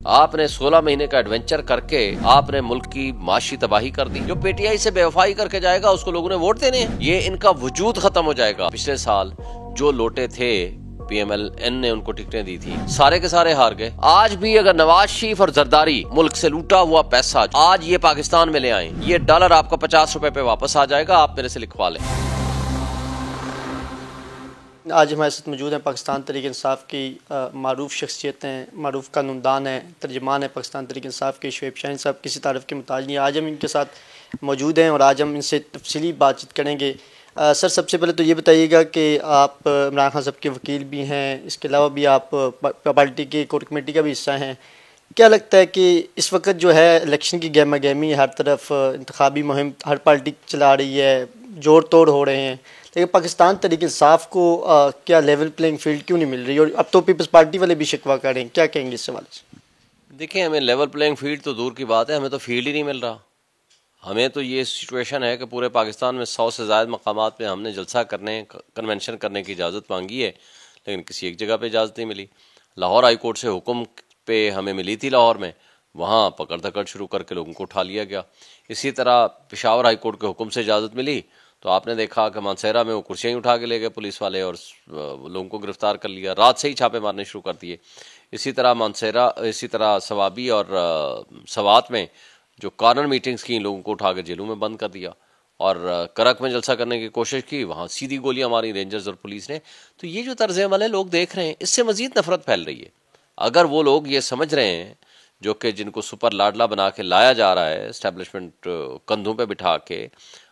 آپ نے 16 مہینے کا ایڈونچر کر کے آپ نے ملک کی معاشی تباہی کر دی. جو پی ٹی آئی سے بے وفائی کر کے جائے گا اس کو لوگوں نے ووٹ دینے ہیں. یہ ان کا وجود ختم ہو جائے گا. پچھلے سال جو لوٹے تھے پی ایم ایل این نے ان کو ٹکٹیں دی تھی, سارے کے سارے ہار گئے. آج بھی اگر نواز شریف اور زرداری ملک سے لوٹا ہوا پیسہ آج یہ پاکستان میں لے آئیں, یہ ڈالر آپ کا 50 روپے پہ واپس آ جائے گا. آپ میرے سے لکھوا لیں. آج ہمارے ساتھ موجود ہیں پاکستان تحریک انصاف کی معروف شخصیتیں, معروف قانون دان ہیں, ترجمان ہیں پاکستان تحریک انصاف کے شعیب شاہین صاحب. کسی تعارف کے محتاج نہیں. آج ہم ان کے ساتھ موجود ہیں اور آج ہم ان سے تفصیلی بات چیت کریں گے. سر, سب سے پہلے تو یہ بتائیے گا کہ آپ عمران خان صاحب کے وکیل بھی ہیں, اس کے علاوہ بھی آپ پارٹی کی کور کمیٹی کا بھی حصہ ہیں. کیا لگتا ہے کہ اس وقت جو ہے الیکشن کی گہما گہمی ہر طرف, انتخابی مہم ہر پارٹی چلا رہی ہے, جوڑ توڑ ہو رہے ہیں, لیکن پاکستان تحریک انصاف کو کیا لیول پلینگ فیلڈ کیوں نہیں مل رہی؟ اور اب تو پیپلز پارٹی والے بھی شکوہ کر رہے ہیں. کیا کہیں گے اس حوالے سے؟ دیکھیں, ہمیں لیول پلینگ فیلڈ تو دور کی بات ہے, ہمیں تو فیلڈ ہی نہیں مل رہا. ہمیں تو یہ سچویشن ہے کہ پورے پاکستان میں 100 سے زائد مقامات پہ ہم نے جلسہ کرنے, کنونشن کرنے کی اجازت مانگی ہے, لیکن کسی ایک جگہ پہ اجازت نہیں ملی. لاہور ہائی کورٹ سے حکم پہ ہمیں ملی تھی لاہور میں, وہاں پکڑ دھکڑ شروع کر کے لوگوں کو اٹھا لیا گیا. اسی طرح پشاور ہائی کورٹ کے حکم سے اجازت ملی تو آپ نے دیکھا کہ مانسہرہ میں وہ کرسیاں اٹھا کے لے گئے پولیس والے اور لوگوں کو گرفتار کر لیا. رات سے ہی چھاپے مارنے شروع کر دیے. اسی طرح مانسہرہ, اسی طرح ثوابی اور سوات میں جو کارنر میٹنگز کی, لوگوں کو اٹھا کے جیلوں میں بند کر دیا. اور کرک میں جلسہ کرنے کی کوشش کی, وہاں سیدھی گولیاں ماری رینجرز اور پولیس نے. تو یہ جو طرز عمل ہے لوگ دیکھ رہے ہیں, اس سے مزید نفرت پھیل رہی ہے. اگر وہ لوگ یہ سمجھ رہے ہیں جو کہ جن کو سپر لاڈلا بنا کے لایا جا رہا ہے, اسٹیبلشمنٹ کندھوں پہ بٹھا کے,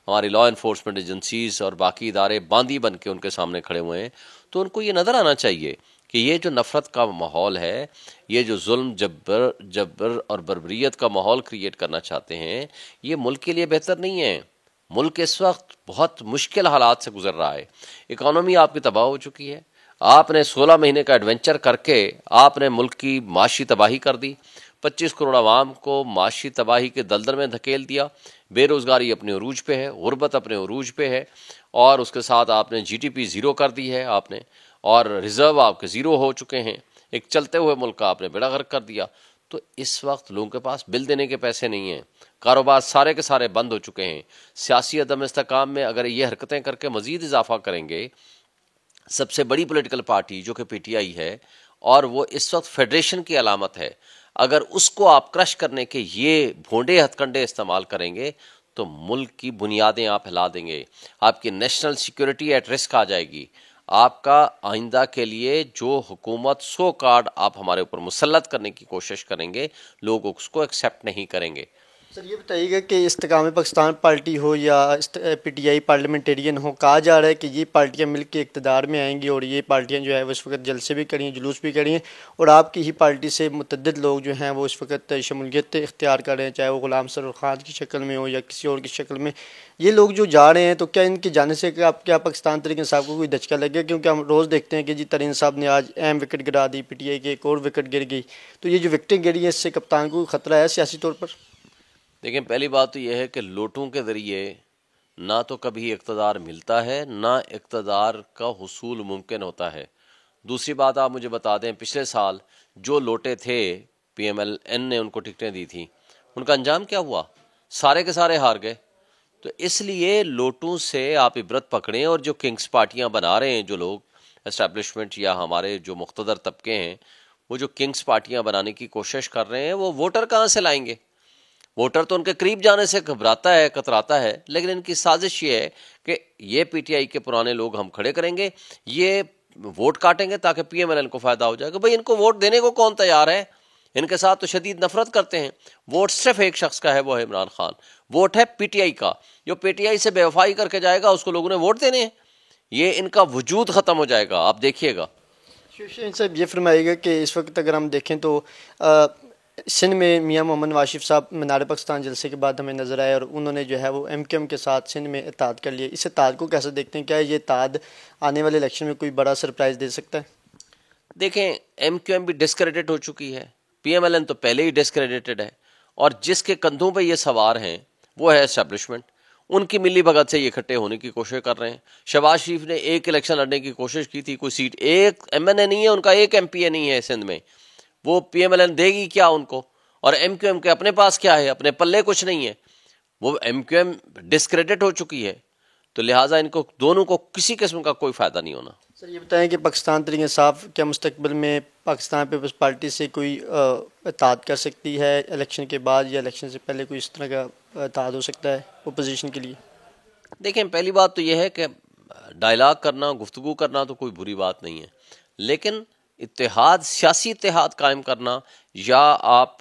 ہماری لا انفورسمنٹ ایجنسیز اور باقی ادارے باندی بن کے ان کے سامنے کھڑے ہوئے ہیں, تو ان کو یہ نظر آنا چاہیے کہ یہ جو نفرت کا ماحول ہے, یہ جو ظلم جبر اور بربریت کا ماحول کریٹ کرنا چاہتے ہیں, یہ ملک کے لیے بہتر نہیں ہے. ملک اس وقت بہت مشکل حالات سے گزر رہا ہے. اکانومی آپ کی تباہ ہو چکی ہے. آپ نے 16 مہینے کا ایڈونچر کر کے آپ نے ملک کی معاشی تباہی کر دی. 25 کروڑ عوام کو معاشی تباہی کے دلدل میں دھکیل دیا. بے روزگاری اپنے عروج پہ ہے, غربت اپنے عروج پہ ہے, اور اس کے ساتھ آپ نے جی ڈی پی زیرو کر دی ہے آپ نے, اور ریزرو آپ کے زیرو ہو چکے ہیں. ایک چلتے ہوئے ملک کا آپ نے بیڑا غرق کر دیا. تو اس وقت لوگوں کے پاس بل دینے کے پیسے نہیں ہیں, کاروبار سارے کے سارے بند ہو چکے ہیں. سیاسی عدم استحکام میں اگر یہ حرکتیں کر کے مزید اضافہ کریں گے, سب سے بڑی پولیٹیکل پارٹی جو کہ پی ٹی آئی ہے, اور وہ اس وقت فیڈریشن کی علامت ہے, اگر اس کو آپ کرش کرنے کے یہ بھونڈے ہتھ کنڈے استعمال کریں گے تو ملک کی بنیادیں آپ ہلا دیں گے. آپ کی نیشنل سیکیورٹی ایٹ رسک آ جائے گی. آپ کا آئندہ کے لیے جو حکومت سو کارڈ آپ ہمارے اوپر مسلط کرنے کی کوشش کریں گے, لوگ اس کو ایکسیپٹ نہیں کریں گے. سر, یہ بتائیے گا کہ استقامت پاکستان پارٹی ہو یا پی ٹی آئی پارلیمنٹیرین ہو, کہا جا رہا ہے کہ یہ پارٹیاں مل کے اقتدار میں آئیں گی, اور یہ پارٹیاں جو ہے وہ اس وقت جلسے بھی کری ہیں, جلوس بھی کری ہیں, اور آپ کی ہی پارٹی سے متعدد لوگ جو ہیں وہ اس وقت شمولیت اختیار کر رہے ہیں, چاہے وہ غلام سرور خان کی شکل میں ہو یا کسی اور کی شکل میں. یہ لوگ جو جا رہے ہیں, تو کیا ان کے جانے سے کیا پاکستان تحریک انصاف کو کوئی دھچکا لگے؟ کیونکہ ہم روز دیکھتے ہیں کہ جی ترین صاحب نے آج اہم وکٹ گرا دی, پی ٹی آئی کی ایک اور وکٹ گر گئی. تو یہ جو وکٹیں گری ہیں, اس سے کپتان کو خطرہ ہے سیاسی طور پر؟ دیکھیں, پہلی بات تو یہ ہے کہ لوٹوں کے ذریعے نہ تو کبھی اقتدار ملتا ہے, نہ اقتدار کا حصول ممکن ہوتا ہے. دوسری بات آپ مجھے بتا دیں, پچھلے سال جو لوٹے تھے پی ایم ایل این نے ان کو ٹکٹیں دی تھیں, ان کا انجام کیا ہوا؟ سارے کے سارے ہار گئے. تو اس لیے لوٹوں سے آپ عبرت پکڑیں, اور جو کنگز پارٹیاں بنا رہے ہیں جو لوگ اسٹیبلشمنٹ یا ہمارے جو مقتدر طبقے ہیں, وہ جو کنگز پارٹیاں بنانے کی کوشش کر رہے ہیں, وہ ووٹر کہاں سے لائیں گے؟ ووٹر تو ان کے قریب جانے سے گھبراتا ہے, کتراتا ہے, لیکن ان کی سازش یہ ہے کہ یہ پی ٹی آئی کے پرانے لوگ ہم کھڑے کریں گے, یہ ووٹ کاٹیں گے تاکہ پی ایم ایل این کو فائدہ ہو جائے گا. بھائی, ان کو ووٹ دینے کو کون تیار ہے؟ ان کے ساتھ تو شدید نفرت کرتے ہیں. ووٹ صرف ایک شخص کا ہے, وہ ہے عمران خان. ووٹ ہے پی ٹی آئی کا. جو پی ٹی آئی سے بے وفائی کر کے جائے گا اس کو لوگوں نے ووٹ دینے ہیں. یہ ان کا وجود ختم ہو جائے گا, آپ دیکھیے گا. شیخ صاحب, یہ فرمائے گا کہ اس وقت اگر ہم دیکھیں تو سندھ میں میاں محمد نواز شریف صاحب مینار پاکستان جلسے کے بعد ہمیں نظر آئے, اور انہوں نے جو ہے وہ ایم کیو ایم کے ساتھ سندھ میں اتحاد کر لیا. اس اتحاد کو کیسے دیکھتے ہیں؟ کیا یہ اتحاد آنے والے الیکشن میں کوئی بڑا سرپرائز دے سکتا ہے؟ دیکھیں, ایم کیو ایم بھی ڈسکریڈٹ ہو چکی ہے, پی ایم ایل این تو پہلے ہی ڈسکریڈٹڈ ہے, اور جس کے کندھوں پہ یہ سوار ہیں وہ ہے اسٹیبلشمنٹ. ان کی ملی بھگت سے یہ اکٹھے ہونے کی کوشش کر رہے ہیں. شہباز شریف نے ایک الیکشن لڑنے کی کوشش کی تھی, کوئی سیٹ ایک ایم این اے نہیں ہے ان کا, ایک ایم پی اے نہیں ہے سندھ میں. وہ پی ایم ایل این دے گی کیا ان کو؟ اور ایم کیو ایم کے اپنے پاس کیا ہے؟ اپنے پلے کچھ نہیں ہے. وہ ایم کیو ایم ڈسکریڈٹ ہو چکی ہے، تو لہٰذا ان کو دونوں کو کسی قسم کا کوئی فائدہ نہیں ہونا. سر یہ بتائیں کہ پاکستان تحریک انصاف کیا مستقبل میں پاکستان پیپلز پارٹی سے کوئی اتحاد کر سکتی ہے الیکشن کے بعد، یا الیکشن سے پہلے کوئی اس طرح کا اتحاد ہو سکتا ہے اپوزیشن کے لیے؟ دیکھیں، پہلی بات تو یہ ہے کہ ڈائلاگ کرنا، گفتگو کرنا تو کوئی بری بات نہیں ہے، لیکن اتحاد، سیاسی اتحاد قائم کرنا یا آپ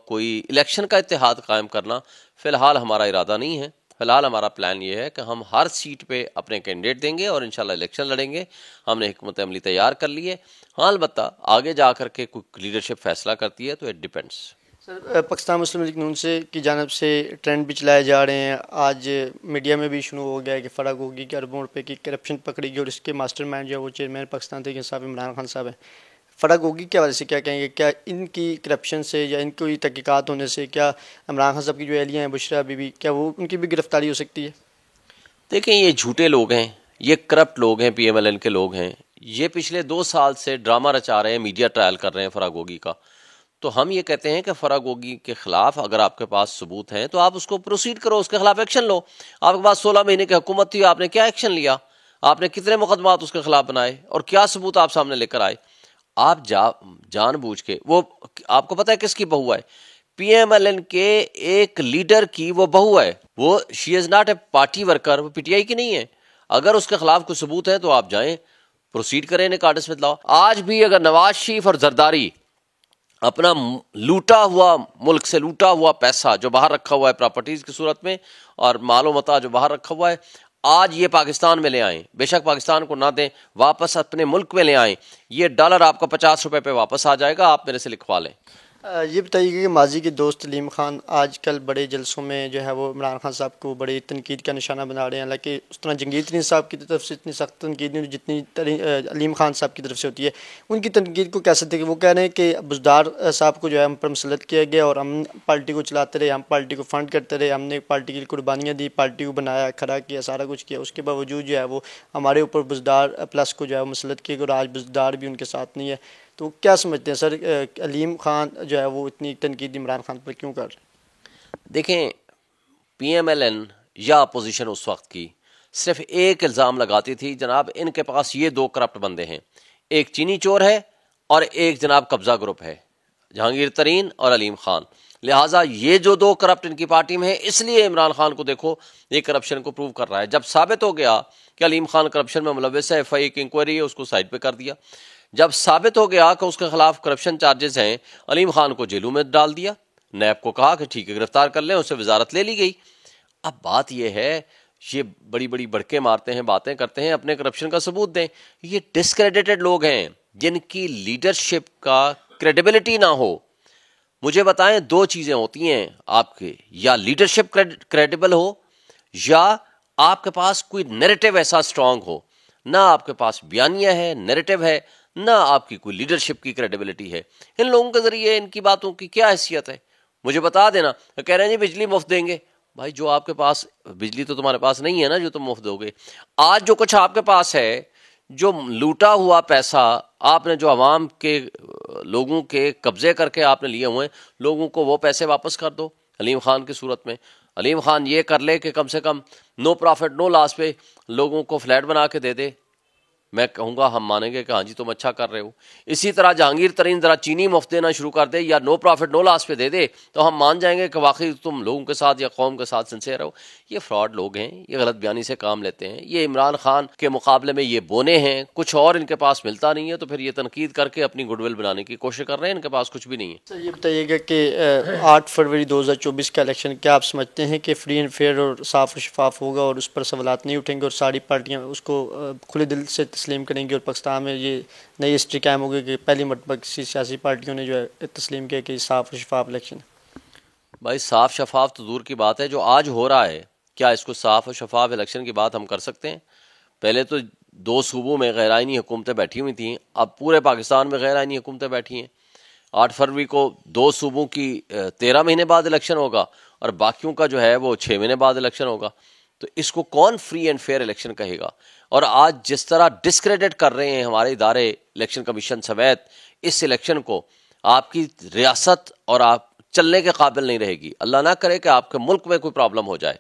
کوئی الیکشن کا اتحاد قائم کرنا فی الحال ہمارا ارادہ نہیں ہے. فی الحال ہمارا پلان یہ ہے کہ ہم ہر سیٹ پہ اپنے کینڈیڈیٹ دیں گے اور انشاءاللہ الیکشن لڑیں گے. ہم نے حکمت عملی تیار کر لی ہے. ہاں البتہ آگے جا کر کے کوئی لیڈرشپ فیصلہ کرتی ہے تو it depends. Sir Pakistan Muslim League Noon سے کی جانب سے ٹرینڈ بھی چلائے جا رہے ہیں، آج میڈیا میں بھی شروع ہو گیا ہے کہ فرق ہوگی کہ اربوں روپے کی کرپشن پکڑی گئی اور اس کے ماسٹر مائنڈ جو ہے وہ چیئرمین پاکستان تحریک انصاف عمران خان صاحب ہیں. فرق ہوگی کیا وجہ سے؟ کیا کہیں گے؟ کیا ان کی کرپشن سے یا ان کی تحقیقات ہونے سے کیا عمران خان صاحب کی جو اہلیہ ہیں بشرا بی بی، کیا وہ ان کی بھی گرفتاری ہو سکتی ہے؟ دیکھیں، یہ جھوٹے لوگ ہیں، یہ کرپٹ لوگ ہیں، پی ایم ایل این کے لوگ ہیں. یہ پچھلے 2 سال سے ڈرامہ رچا رہے ہیں، میڈیا ٹرائل کر رہے ہیں فراگوگی کا. تو ہم یہ کہتے ہیں کہ فراگوگی کے خلاف اگر آپ کے پاس ثبوت ہیں تو آپ اس کو پروسیڈ کرو، اس کے خلاف ایکشن لو. آپ کے پاس 16 مہینے کی حکومت تھی، آپ نے کیا ایکشن لیا؟ آپ نے کتنے مقدمات اس کے خلاف بنائے اور کیا ثبوت آپ سامنے لے کر آئے؟ آپ جان بوجھ کے، وہ آپ کو پتہ ہے کس کی بہو ہے؟ پی ایم ایل این کے ایک لیڈر کی وہ بہو ہے. وہ she is not a party worker, وہ پی ٹی آئی کی نہیں ہے. اگر اس کے خلاف کوئی ثبوت ہے تو آپ جائیں، پروسیڈ کریں، انہیں کارڈس میں لاؤ. آج بھی اگر نواز شریف اور زرداری اپنا لوٹا ہوا، ملک سے لوٹا ہوا پیسہ جو باہر رکھا ہوا ہے پراپرٹیز کی صورت میں اور مال و متاع جو باہر رکھا ہوا ہے، آج یہ پاکستان میں لے آئیں، بے شک پاکستان کو نہ دیں، واپس اپنے ملک میں لے آئیں. یہ ڈالر آپ کا 50 روپے پہ واپس آ جائے گا، آپ میرے سے لکھوا لیں. یہ بتائیے کہ ماضی کے دوست علیم خان آج کل بڑے جلسوں میں جو ہے وہ عمران خان صاحب کو بڑی تنقید کا نشانہ بنا رہے ہیں، حالانکہ اس طرح جنگیر ترین صاحب کی طرف سے اتنی سخت تنقید نہیں جتنی علیم خان صاحب کی طرف سے ہوتی ہے. ان کی تنقید کو کیسے تھے کہ وہ کہہ رہے ہیں کہ بزدار صاحب کو جو ہے ہم پر مسلط کیا گیا اور ہم پارٹی کو چلاتے رہے، ہم پارٹی کو فنڈ کرتے رہے، ہم نے پارٹی کی قربانیاں دی، پارٹی کو بنایا، کھڑا کیا، سارا کچھ کیا، اس کے باوجود جو ہے وہ ہمارے اوپر بزدار پلس کو جو ہے مسلط کیا گیا اور آج بزدار بھی ان کے ساتھ نہیں ہے. تو کیا سمجھتے ہیں سر، علیم خان جو ہے وہ اتنی تنقید عمران خان پر کیوں کر رہے ہیں؟ دیکھیں، پی ایم ایل این یا اپوزیشن اس وقت کی صرف ایک الزام لگاتی تھی، جناب ان کے پاس یہ 2 کرپٹ بندے ہیں، ایک چینی چور ہے اور ایک جناب قبضہ گروپ ہے، جہانگیر ترین اور علیم خان. لہٰذا یہ جو 2 کرپٹ ان کی پارٹی میں ہیں، اس لیے عمران خان کو دیکھو یہ کرپشن کو پروو کر رہا ہے. جب ثابت ہو گیا کہ علیم خان کرپشن میں ملوث ہے، ایف آئی اے کی انکوائری ہے، اس کو سائڈ پہ کر دیا. جب ثابت ہو گیا کہ اس کے خلاف کرپشن چارجز ہیں، علیم خان کو جیلوں میں ڈال دیا. نیب کو کہا کہ ٹھیک ہے گرفتار کر لیں، اس سے وزارت لے لی گئی. اب بات یہ ہے، یہ بڑی بڑی بڑکے مارتے ہیں، باتیں کرتے ہیں، اپنے کرپشن کا ثبوت دیں. یہ ڈسکریڈیٹڈ لوگ ہیں جن کی لیڈرشپ کا کریڈیبلٹی نہ ہو. مجھے بتائیں، 2 چیزیں ہوتی ہیں آپ کے، یا لیڈرشپ کریڈیبل ہو یا آپ کے پاس کوئی نیریٹو ایسا سٹرونگ ہو. نہ آپ کے پاس بیانیہ ہے، نیریٹو ہے، نہ آپ کی کوئی لیڈرشپ کی کریڈیبلٹی ہے. ان لوگوں کے ذریعے ان کی باتوں کی کیا حیثیت ہے؟ مجھے بتا دینا. کہہ رہے ہیں جی بجلی مفت دیں گے. بھائی جو آپ کے پاس بجلی تو تمہارے پاس نہیں ہے نا جو تم مفت دو گے. آج جو کچھ آپ کے پاس ہے، جو لوٹا ہوا پیسہ آپ نے، جو عوام کے لوگوں کے قبضے کر کے آپ نے لیے ہوئے ہیں، لوگوں کو وہ پیسے واپس کر دو. علیم خان کی صورت میں علیم خان یہ کر لے کہ کم سے کم نو پروفٹ نو لاس پہ لوگوں کو فلیٹ بنا کے دے دے. میں کہوں گا ہم مانیں گے کہ ہاں جی تم اچھا کر رہے ہو. اسی طرح جہانگیر ترین ذرا چینی مفت دینا شروع کر دے یا نو پروفٹ نو لاس پہ دے دے تو ہم مان جائیں گے کہ واقعی تم لوگوں کے ساتھ یا قوم کے ساتھ سنسیئر ہو. یہ فراڈ لوگ ہیں، یہ غلط بیانی سے کام لیتے ہیں. یہ عمران خان کے مقابلے میں یہ بونے ہیں، کچھ اور ان کے پاس ملتا نہیں ہے، تو پھر یہ تنقید کر کے اپنی گڈ ول بنانے کی کوشش کر رہے ہیں. ان کے پاس کچھ بھی نہیں ہے. سر یہ بتائیے گا کہ 8 فروری 2024 کا الیکشن کیا آپ سمجھتے ہیں کہ فری اینڈ فیئر اور صاف و شفاف ہوگا اور اس پر سوالات نہیں اٹھیں گے اور ساری پارٹیاں اس کو کھلے دل سے تسلیم کریں گی اور پاکستان میں یہ نئی ہسٹری قائم ہوگی کہ پہلی مرتبہ کسی سیاسی پارٹیوں نے جو ہے تسلیم کیا کہ صاف و شفاف الیکشن؟ بھائی صاف شفاف تو دور کی بات ہے، جو آج ہو رہا ہے کیا اس کو صاف و شفاف الیکشن کی بات ہم کر سکتے ہیں؟ پہلے تو 2 صوبوں میں غیر آئینی حکومتیں بیٹھی ہوئی تھیں، اب پورے پاکستان میں غیر آئینی حکومتیں بیٹھی ہیں. 8 فروری کو 2 صوبوں کی 13 مہینے بعد الیکشن ہوگا اور باقیوں کا جو ہے وہ 6 مہینے بعد الیکشن ہوگا. تو اس کو کون فری اینڈ فیئر الیکشن کہے گا؟ اور آج جس طرح ڈسکریڈٹ کر رہے ہیں ہمارے ادارے الیکشن کمیشن سمیت اس الیکشن کو، آپ کی ریاست اور آپ چلنے کے قابل نہیں رہے گی. اللہ نہ کرے کہ آپ کے ملک میں کوئی پرابلم ہو جائے.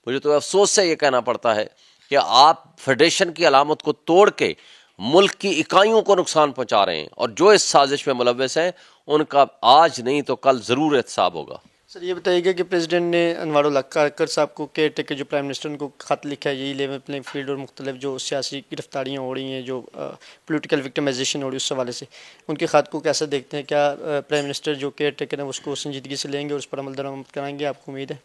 مجھے تو افسوس سے یہ کہنا پڑتا ہے کہ آپ فیڈریشن کی علامت کو توڑ کے ملک کی اکائیوں کو نقصان پہنچا رہے ہیں، اور جو اس سازش میں ملوث ہیں ان کا آج نہیں تو کل ضرور احتساب ہوگا. سر یہ بتائیے گا کہ پریزیڈنٹ نے انوار الحق کارکر صاحب کو کیئر ٹیکر جو پرائم منسٹر ان کو خط لکھا ہے، یہی لیول پلینگ فیلڈ اور مختلف جو سیاسی گرفتاریاں ہو رہی ہیں، جو پولیٹیکل وکٹمائزیشن ہو رہی ہے، اس حوالے سے ان کے خط کو کیسے دیکھتے ہیں؟ کیا پرائم منسٹر جو کیئر ٹیکر ہیں اس کو سنجیدگی سے لیں گے اور اس پر عمل درآمد کرائیں گے؟ آپ کو امید ہے؟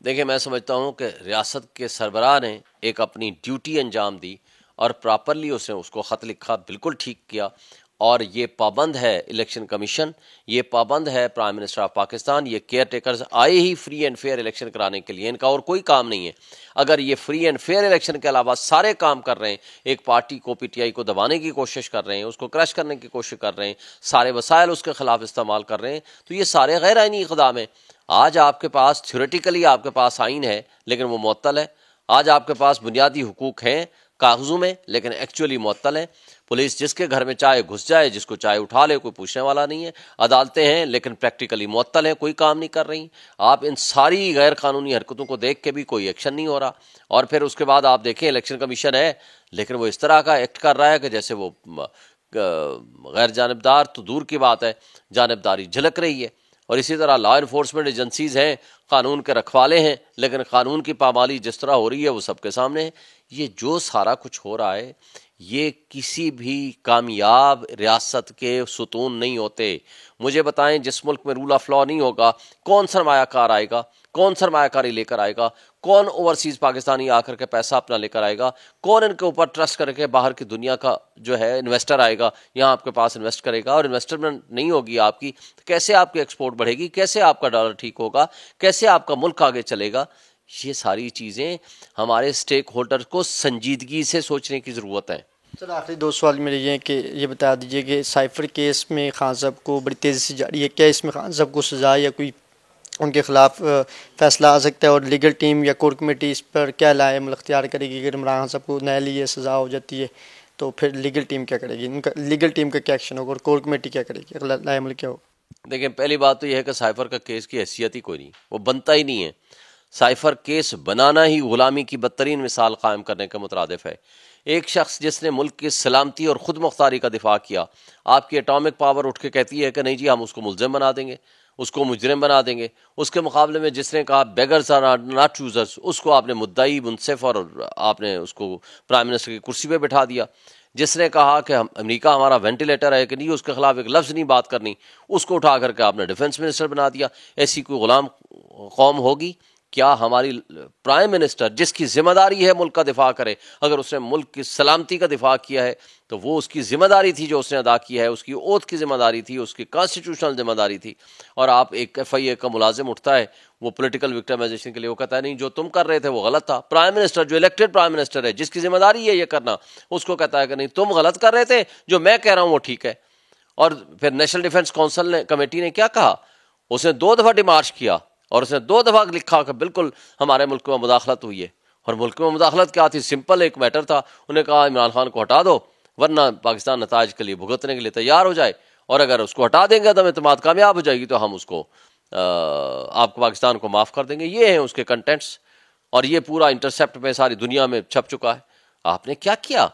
دیکھیں، میں سمجھتا ہوں کہ ریاست کے سربراہ نے ایک اپنی ڈیوٹی انجام دی اور پراپرلی اس نے اس کو خط لکھا، بالکل ٹھیک کیا. اور یہ پابند ہے الیکشن کمیشن، یہ پابند ہے پرائم منسٹر آف پاکستان. یہ کیئر ٹیکرز آئے ہی فری اینڈ فیئر الیکشن کرانے کے لیے، ان کا اور کوئی کام نہیں ہے. اگر یہ فری اینڈ فیئر الیکشن کے علاوہ سارے کام کر رہے ہیں، ایک پارٹی کو پی ٹی آئی کو دبانے کی کوشش کر رہے ہیں، اس کو کرش کرنے کی کوشش کر رہے ہیں، سارے وسائل اس کے خلاف استعمال کر رہے ہیں، تو یہ سارے غیر آئینی اقدام ہیں. آج آپ کے پاس تھیوریٹیکلی آپ کے پاس آئین ہے لیکن وہ معطل ہے. آج آپ کے پاس بنیادی حقوق ہیں کاغذوں میں لیکن ایکچولی معطل ہیں. پولیس جس کے گھر میں چاہے گھس جائے، جس کو چاہے اٹھا لے، کوئی پوچھنے والا نہیں ہے. عدالتیں ہیں لیکن پریکٹیکلی معطل ہیں، کوئی کام نہیں کر رہی. آپ ان ساری غیر قانونی حرکتوں کو دیکھ کے بھی کوئی ایکشن نہیں ہو رہا. اور پھر اس کے بعد آپ دیکھیں الیکشن کمیشن ہے لیکن وہ اس طرح کا ایکٹ کر رہا ہے کہ جیسے وہ غیر جانبدار تو دور کی بات ہے، جانبداری جھلک رہی ہے. اور اسی طرح لا انفورسمنٹ ایجنسیز ہیں، قانون کے رکھوالے ہیں، لیکن قانون کی پامالی جس طرح ہو رہی ہے وہ سب کے سامنے ہے. یہ جو سارا کچھ ہو رہا ہے یہ کسی بھی کامیاب ریاست کے ستون نہیں ہوتے. مجھے بتائیں، جس ملک میں رول آف لا نہیں ہوگا کون سرمایہ کار آئے گا؟ کون سرمایہ کاری لے کر آئے گا؟ کون اوورسیز پاکستانی آ کر کے پیسہ اپنا لے کر آئے گا؟ کون ان کے اوپر ٹرسٹ کر کے باہر کی دنیا کا جو ہے انویسٹر آئے گا یہاں آپ کے پاس انویسٹ کرے گا؟ اور انویسٹمنٹ نہیں ہوگی آپ کی، کیسے آپ کی ایکسپورٹ بڑھے گی؟ کیسے آپ کا ڈالر ٹھیک ہوگا؟ کیسے آپ کا ملک آگے چلے گا؟ یہ ساری چیزیں ہمارے اسٹیک ہولڈر کو سنجیدگی سے سوچنے کی ضرورت ہے. سر آخری دو سوال میرے یہ ہیں کہ یہ بتا دیجیے کہ سائفر کیس میں خان صاحب کو بڑی تیزی سے جاری ہے، کیا اس میں خان صاحب کو سزا یا کوئی ان کے خلاف فیصلہ آ سکتا ہے؟ اور لیگل ٹیم یا کور کمیٹی اس پر کیا لائے عمل اختیار کرے گی؟ اگر عمران خان صاحب کو نئے لیے سزا ہو جاتی ہے تو پھر لیگل ٹیم کیا کرے گی؟ ان کا لیگل ٹیم کا کیا ایکشن ہوگا اور کور کمیٹی کیا کرے گی؟ لائے عمل کیا ہوگا؟ دیکھیں، پہلی بات تو یہ ہے کہ سائفر کا کیس کی حیثیت ہی کوئی نہیں، وہ بنتا ہی نہیں ہے. سائفر کیس بنانا ہی غلامی کی بدترین مثال قائم کرنے کے مترادف ہے. ایک شخص جس نے ملک کی سلامتی اور خود مختاری کا دفاع کیا، آپ کی اٹامک پاور اٹھ کے کہتی ہے کہ نہیں جی ہم اس کو ملزم بنا دیں گے، اس کو مجرم بنا دیں گے. اس کے مقابلے میں جس نے کہا بیگرز آر ناٹ چوزرز، اس کو آپ نے مدعی منصف اور آپ نے اس کو پرائم منسٹر کی کرسی پہ بٹھا دیا. جس نے کہا کہ امریکہ ہمارا وینٹیلیٹر ہے کہ نہیں، اس کے خلاف ایک لفظ نہیں بات کرنی، اس کو اٹھا کر کے آپ نے ڈیفنس منسٹر بنا دیا. ایسی کوئی غلام قوم ہوگی؟ کیا ہماری پرائم منسٹر جس کی ذمہ داری ہے ملک کا دفاع کرے، اگر اس نے ملک کی سلامتی کا دفاع کیا ہے تو وہ اس کی ذمہ داری تھی جو اس نے ادا کی ہے، اس کی اوتھ کی ذمہ داری تھی، اس کی کانسٹیٹیوشنل ذمہ داری تھی. اور آپ ایک ایف آئی اے کا ملازم اٹھتا ہے وہ پولیٹیکل وکٹمائزیشن کے لیے، وہ کہتا ہے نہیں جو تم کر رہے تھے وہ غلط تھا. پرائم منسٹر جو الیکٹڈ پرائم منسٹر ہے، جس کی ذمہ داری ہے یہ کرنا، اس کو کہتا ہے کہ نہیں تم غلط کر رہے تھے، جو میں کہہ رہا ہوں وہ ٹھیک ہے. اور پھر نیشنل ڈیفنس کونسل نے کمیٹی نے کیا کہا؟ اس نے 2 دفعہ ڈیمارش کیا اور اس نے 2 دفعہ لکھا کہ بالکل ہمارے ملک میں مداخلت ہوئی ہے. اور ملک میں مداخلت کیا تھی؟ سمپل ایک میٹر تھا. انہیں کہا عمران خان کو ہٹا دو ورنہ پاکستان نتائج کے لیے بھگتنے کے لیے تیار ہو جائے، اور اگر اس کو ہٹا دیں گے تو اعتماد کامیاب ہو جائے گی تو ہم اس کو آپ کو پاکستان کو معاف کر دیں گے. یہ ہیں اس کے کنٹینٹس، اور یہ پورا انٹرسیپٹ میں ساری دنیا میں چھپ چکا ہے. آپ نے کیا کیا؟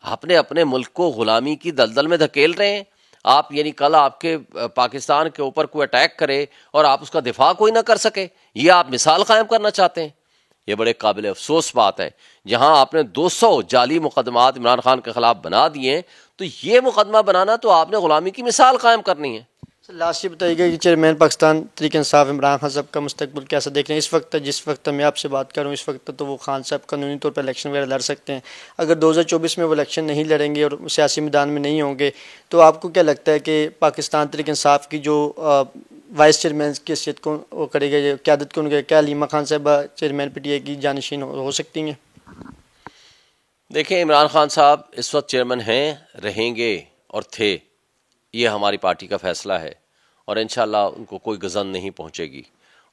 آپ نے اپنے ملک کو غلامی کی دلدل میں دھکیل رہے ہیں. آپ یعنی کل آپ کے پاکستان کے اوپر کوئی اٹیک کرے اور آپ اس کا دفاع کوئی نہ کر سکے، یہ آپ مثال قائم کرنا چاہتے ہیں؟ یہ بڑے قابل افسوس بات ہے. جہاں آپ نے 200 جعلی مقدمات عمران خان کے خلاف بنا دیے ہیں تو یہ مقدمہ بنانا تو آپ نے غلامی کی مثال قائم کرنی ہے. سر لاسٹ یہ بتائیے گا کہ چیئرمین پاکستان تحریک انصاف عمران خان صاحب کا مستقبل کیسا دیکھ رہے ہیں اس وقت؟ جس وقت میں آپ سے بات کر رہا ہوں اس وقت تو وہ خان صاحب قانونی طور پر الیکشن وغیرہ لڑ سکتے ہیں. اگر 2024 میں وہ الیکشن نہیں لڑیں گے اور سیاسی میدان میں نہیں ہوں گے تو آپ کو کیا لگتا ہے کہ پاکستان تحریک انصاف کی جو وائس چیئرمین کی حیثیت کو وہ کرے گا، قیادت کون گے؟ کیا علیمہ خان صاحبہ چیئرمین پی ٹی آئی کی جانشین ہو سکتی ہیں؟ دیکھیں، عمران خان صاحب اس وقت چیئرمین ہیں، رہیں گے اور تھے، یہ ہماری پارٹی کا فیصلہ ہے اور انشاءاللہ ان کو کوئی غضن نہیں پہنچے گی.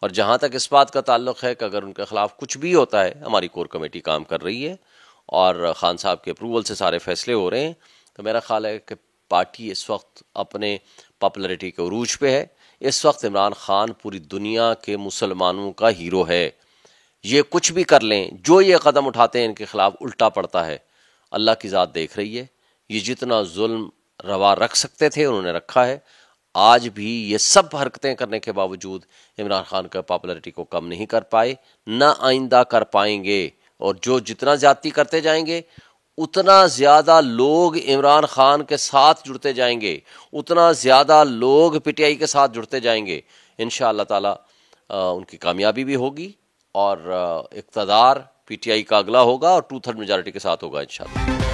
اور جہاں تک اس بات کا تعلق ہے کہ اگر ان کے خلاف کچھ بھی ہوتا ہے، ہماری کور کمیٹی کام کر رہی ہے اور خان صاحب کے اپروول سے سارے فیصلے ہو رہے ہیں، تو میرا خیال ہے کہ پارٹی اس وقت اپنے پاپولرٹی کے عروج پہ ہے. اس وقت عمران خان پوری دنیا کے مسلمانوں کا ہیرو ہے. یہ کچھ بھی کر لیں، جو یہ قدم اٹھاتے ہیں ان کے خلاف الٹا پڑتا ہے. اللہ کی ذات دیکھ رہی ہے. یہ جتنا ظلم روا رکھ سکتے تھے انہوں نے رکھا ہے. آج بھی یہ سب حرکتیں کرنے کے باوجود عمران خان کا پاپولرٹی کو کم نہیں کر پائے، نہ آئندہ کر پائیں گے. اور جو جتنا زیادتی کرتے جائیں گے اتنا زیادہ لوگ عمران خان کے ساتھ جڑتے جائیں گے، اتنا زیادہ لوگ پی ٹی آئی کے ساتھ جڑتے جائیں گے. انشاءاللہ تعالی ان کی کامیابی بھی ہوگی اور اقتدار پی ٹی آئی کا اگلا ہوگا اور 2/3 میجارٹی کے ساتھ ہوگا انشاءاللہ.